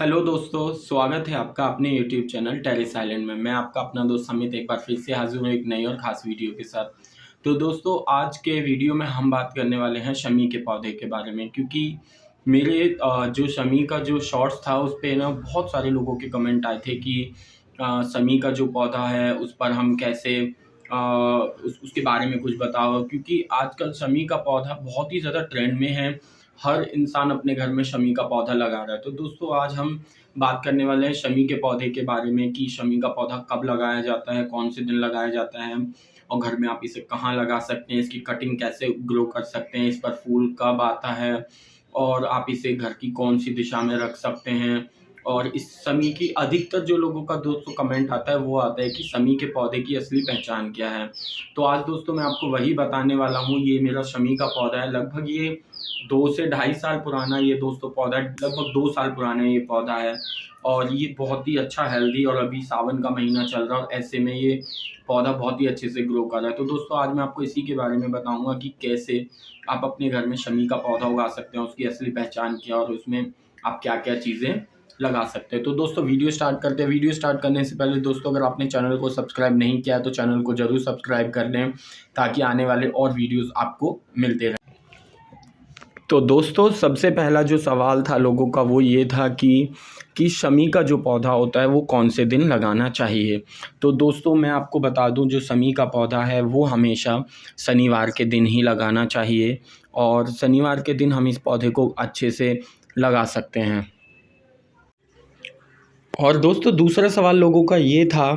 Hello दोस्तों, स्वागत है आपका अपने यूट्यूब चैनल टेरेस आइलैंड में। मैं आपका अपना दोस्त समित एक बार फिर से हाजिर हूँ एक नई और ख़ास वीडियो के साथ। तो दोस्तों, आज के वीडियो में हम बात करने वाले हैं शमी के पौधे के बारे में, क्योंकि मेरे जो शमी का जो शॉर्ट्स था उस पे ना बहुत सारे लोगों के कमेंट आए थे कि शमी का जो पौधा है उस पर हम कैसे उसके बारे में कुछ बताओ, क्योंकि आजकल शमी का पौधा बहुत ही ज़्यादा ट्रेंड में है। हर इंसान अपने घर में शमी का पौधा लगा रहा है। तो दोस्तों, आज हम बात करने वाले हैं शमी के पौधे के बारे में कि शमी का पौधा कब लगाया जाता है, कौन से दिन लगाया जाता है और घर में आप इसे कहाँ लगा सकते हैं, इसकी कटिंग कैसे ग्रो कर सकते हैं, इस पर फूल कब आता है और आप इसे घर की कौन सी दिशा में रख सकते हैं। और इस शमी की अधिकतर जो लोगों का दोस्तों कमेंट आता है वो आता है कि शमी के पौधे की असली पहचान क्या है। तो आज दोस्तों मैं आपको वही बताने वाला हूँ। ये मेरा शमी का पौधा है, लगभग ये 2 से ढाई साल पुराना ये दोस्तों पौधा, लगभग 2 साल पुराना ये पौधा है और ये बहुत ही अच्छा हेल्दी, और अभी सावन का महीना चल रहा है और ऐसे में ये पौधा बहुत ही अच्छे से ग्रो कर रहा है। तो दोस्तों, आज मैं आपको इसी के बारे में बताऊंगा कि कैसे आप अपने घर में शमी का पौधा उगा सकते हैं, उसकी असली पहचान क्या और उसमें आप क्या क्या चीज़ें लगा सकते हैं। तो दोस्तों, वीडियो स्टार्ट करते हैं। वीडियो स्टार्ट करने से पहले दोस्तों, अगर आपने चैनल को सब्सक्राइब नहीं किया है तो चैनल को ज़रूर सब्सक्राइब कर लें, ताकि आने वाले और वीडियोज़ आपको मिलते रहें। तो दोस्तों, सबसे पहला जो सवाल था लोगों का वो ये था कि शमी का जो पौधा होता है वो कौन से दिन लगाना चाहिए। तो दोस्तों, मैं आपको बता दूं, जो शमी का पौधा है वो हमेशा शनिवार के दिन ही लगाना चाहिए और शनिवार के दिन हम इस पौधे को अच्छे से लगा सकते हैं। और दोस्तों, दूसरा सवाल लोगों का ये था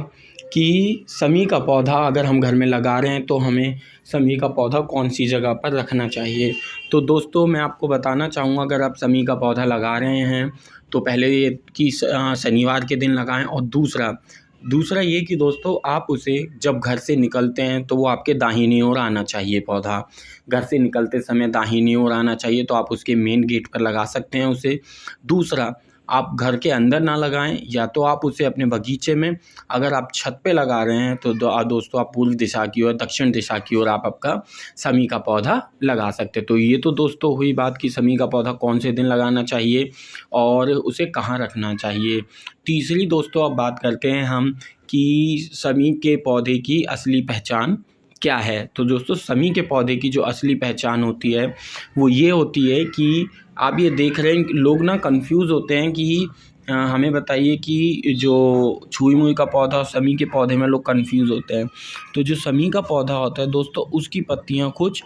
कि शमी का पौधा अगर हम घर में लगा रहे हैं तो हमें शमी का पौधा कौन सी जगह पर रखना चाहिए। तो दोस्तों, मैं आपको बताना चाहूँगा, अगर आप शमी का पौधा लगा रहे हैं तो पहले ये कि शनिवार के दिन लगाएं, और दूसरा ये कि दोस्तों, आप उसे जब घर से निकलते हैं तो वो आपके दाहिनी ओर आना चाहिए। पौधा घर से निकलते समय दाहिनी ओर आना चाहिए, तो आप उसके मेन गेट पर लगा सकते हैं उसे। दूसरा, आप घर के अंदर ना लगाएं, या तो आप उसे अपने बगीचे में, अगर आप छत पे लगा रहे हैं तो दोस्तों आप पूर्व दिशा की ओर, दक्षिण दिशा की ओर आप आपका शमी का पौधा लगा सकते हैं। तो ये तो दोस्तों हुई बात कि शमी का पौधा कौन से दिन लगाना चाहिए और उसे कहाँ रखना चाहिए। तीसरी दोस्तों, अब बात करते हैं हम कि शमी के पौधे की असली पहचान क्या है। तो दोस्तों, शमी के पौधे की जो असली पहचान होती है वो ये होती है कि आप ये देख रहे हैं कि लोग ना कंफ्यूज होते हैं कि हमें बताइए कि जो छुई मुई का पौधा और शमी के पौधे में लोग कंफ्यूज होते हैं। तो जो शमी का पौधा होता है दोस्तों, उसकी पत्तियां कुछ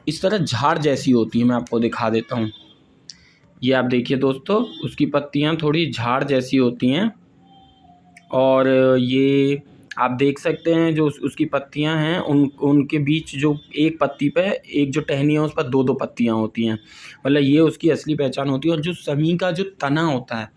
इस तरह झाड़ जैसी होती हैं। मैं आपको दिखा देता हूँ। ये आप देखिए दोस्तों, उसकी पत्तियां थोड़ी झाड़ जैसी होती हैं और ये आप देख सकते हैं जो उसकी पत्तियां हैं, उनके बीच जो एक पत्ती पे एक जो टहनी है उस पर दो पत्तियां होती हैं। मतलब ये उसकी असली पहचान होती है। और जो शमी का जो तना होता है,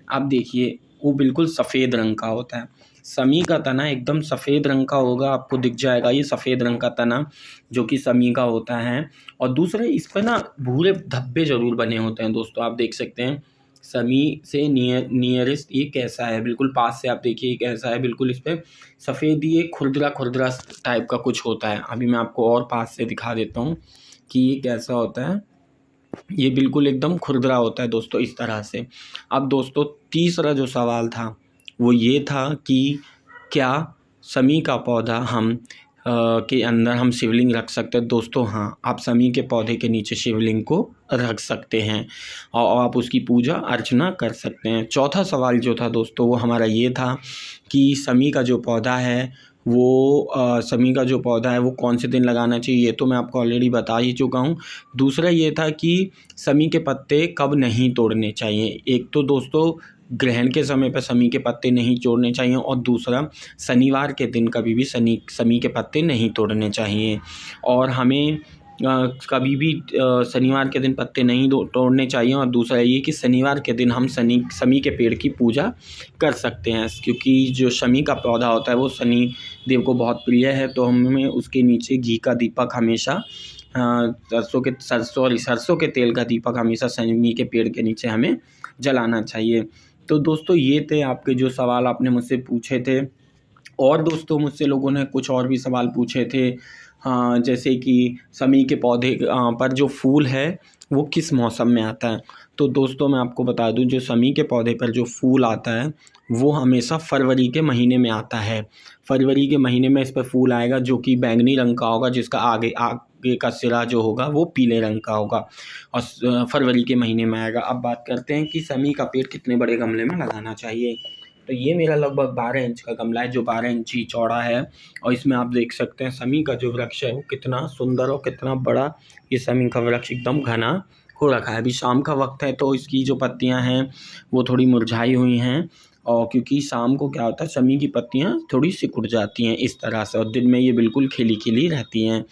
आप देखिए, वो बिल्कुल सफ़ेद रंग का होता है। शमी का तना एकदम सफ़ेद रंग का होगा, आपको दिख जाएगा ये सफ़ेद रंग का तना जो कि शमी का होता है। और दूसरा, इस पर ना भूरे धब्बे ज़रूर बने होते हैं दोस्तों, आप देख सकते हैं। शमी से नियरेस्ट ये कैसा है, बिल्कुल पास से आप देखिए कैसा है, बिल्कुल इस पर सफ़ेद ये खुरदरा खुरदरा टाइप का कुछ होता है। अभी मैं आपको और पास से दिखा देता हूँ कि ये कैसा होता है। ये बिल्कुल एकदम खुरदरा होता है दोस्तों, इस तरह से। अब दोस्तों, तीसरा जो सवाल था वो ये था कि क्या शमी का पौधा हम के अंदर हम शिवलिंग रख सकते हैं। दोस्तों हाँ, आप शमी के पौधे के नीचे शिवलिंग को रख सकते हैं और आप उसकी पूजा अर्चना कर सकते हैं। चौथा सवाल जो था दोस्तों वो हमारा ये था कि शमी का जो पौधा है शमी का जो पौधा है वो कौन से दिन लगाना चाहिए। ये तो मैं आपको ऑलरेडी बता ही चुका हूँ। दूसरा ये था कि शमी के पत्ते कब नहीं तोड़ने चाहिए। एक तो दोस्तों, ग्रहण के समय पर शमी के पत्ते नहीं तोड़ने चाहिए, और दूसरा, शनिवार के दिन कभी भी शमी के पत्ते नहीं तोड़ने चाहिए। और हमें कभी भी शनिवार के दिन पत्ते नहीं तोड़ने चाहिए। और दूसरा ये कि शनिवार के दिन हम शमी के पेड़ की पूजा कर सकते हैं, क्योंकि जो शमी का पौधा होता है वो शनि देव को बहुत प्रिय है। तो हमें उसके नीचे घी का दीपक हमेशा, सरसों के तेल का दीपक हमेशा शमी के पेड़ के नीचे हमें जलाना चाहिए। तो दोस्तों, ये थे आपके जो सवाल आपने मुझसे पूछे थे। और दोस्तों, मुझसे लोगों ने कुछ और भी सवाल पूछे थे, जैसे कि शमी के पौधे पर जो फूल है वो किस मौसम में आता है। तो दोस्तों मैं आपको बता दूं, जो समी के पौधे पर जो फूल आता है वो हमेशा फरवरी के महीने में आता है। फरवरी के महीने में इस पर फूल आएगा जो कि बैंगनी रंग का होगा, जिसका आगे का सिरा जो होगा वो पीले रंग का होगा और फरवरी के महीने में आएगा। अब बात करते हैं कि समी का पेड़ कितने बड़े गमले में लगाना चाहिए। तो ये मेरा लगभग 12 इंच का गमला है जो 12 इंच ही चौड़ा है और इसमें आप देख सकते हैं समी का जो वृक्ष है वो कितना सुंदर और कितना बड़ा ये समी का वृक्ष एकदम घना हो रखा है। अभी शाम का वक्त है तो इसकी जो पत्तियां हैं वो थोड़ी मुरझाई हुई हैं और क्योंकि शाम को क्या होता है समी की पत्तियां थोड़ी सिकुड़ जाती हैं इस तरह से और दिन में ये बिल्कुल खिली खिली रहती हैं।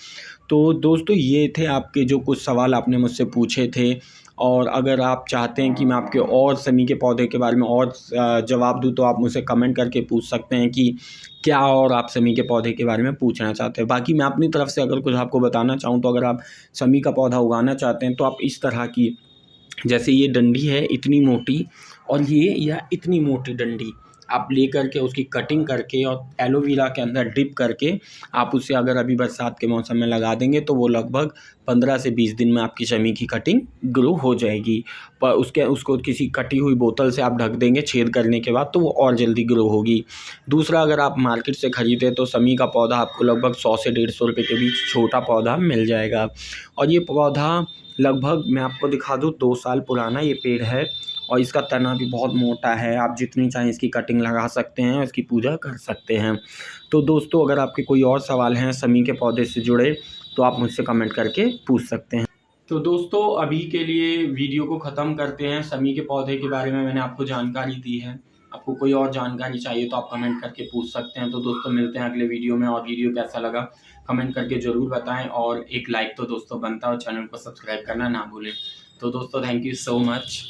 तो दोस्तों ये थे आपके जो कुछ सवाल आपने मुझसे पूछे थे और अगर आप चाहते हैं कि मैं आपके और समी के पौधे के बारे में और जवाब दूं तो आप मुझसे कमेंट करके पूछ सकते हैं कि क्या और आप समी के पौधे के बारे में पूछना चाहते हैं। बाकी मैं अपनी तरफ से अगर कुछ आपको बताना चाहूँ तो अगर आप समी का पौधा उगाना चाहते हैं तो आप इस तरह की, जैसे ये डंडी है इतनी मोटी और ये या इतनी मोटी डंडी आप ले करके उसकी कटिंग करके और एलोवेरा के अंदर डिप करके आप उसे अगर अभी बरसात के मौसम में लगा देंगे तो वो लगभग 15 से 20 दिन में आपकी समी की कटिंग ग्रो हो जाएगी। पर उसको किसी कटी हुई बोतल से आप ढक देंगे छेद करने के बाद तो वो और जल्दी ग्रो होगी। दूसरा, अगर आप मार्केट से ख़रीदें तो समी का पौधा आपको लगभग 100 से 150 रुपये के बीच छोटा पौधा मिल जाएगा और ये पौधा लगभग मैं आपको दिखा दूँ 2 साल पुराना ये पेड़ है और इसका तना भी बहुत मोटा है। आप जितनी चाहें इसकी कटिंग लगा सकते हैं और इसकी पूजा कर सकते हैं। तो दोस्तों अगर आपके कोई और सवाल हैं समी के पौधे से जुड़े तो आप मुझसे कमेंट करके पूछ सकते हैं। तो दोस्तों अभी के लिए वीडियो को ख़त्म करते हैं। समी के पौधे के बारे में मैंने आपको जानकारी दी है। आपको कोई और जानकारी चाहिए तो आप कमेंट करके पूछ सकते हैं। तो दोस्तों मिलते हैं अगले वीडियो में और वीडियो कैसा लगा कमेंट करके ज़रूर बताएं और एक लाइक तो दोस्तों बनता है और चैनल को सब्सक्राइब करना ना भूलें। तो दोस्तों थैंक यू सो मच।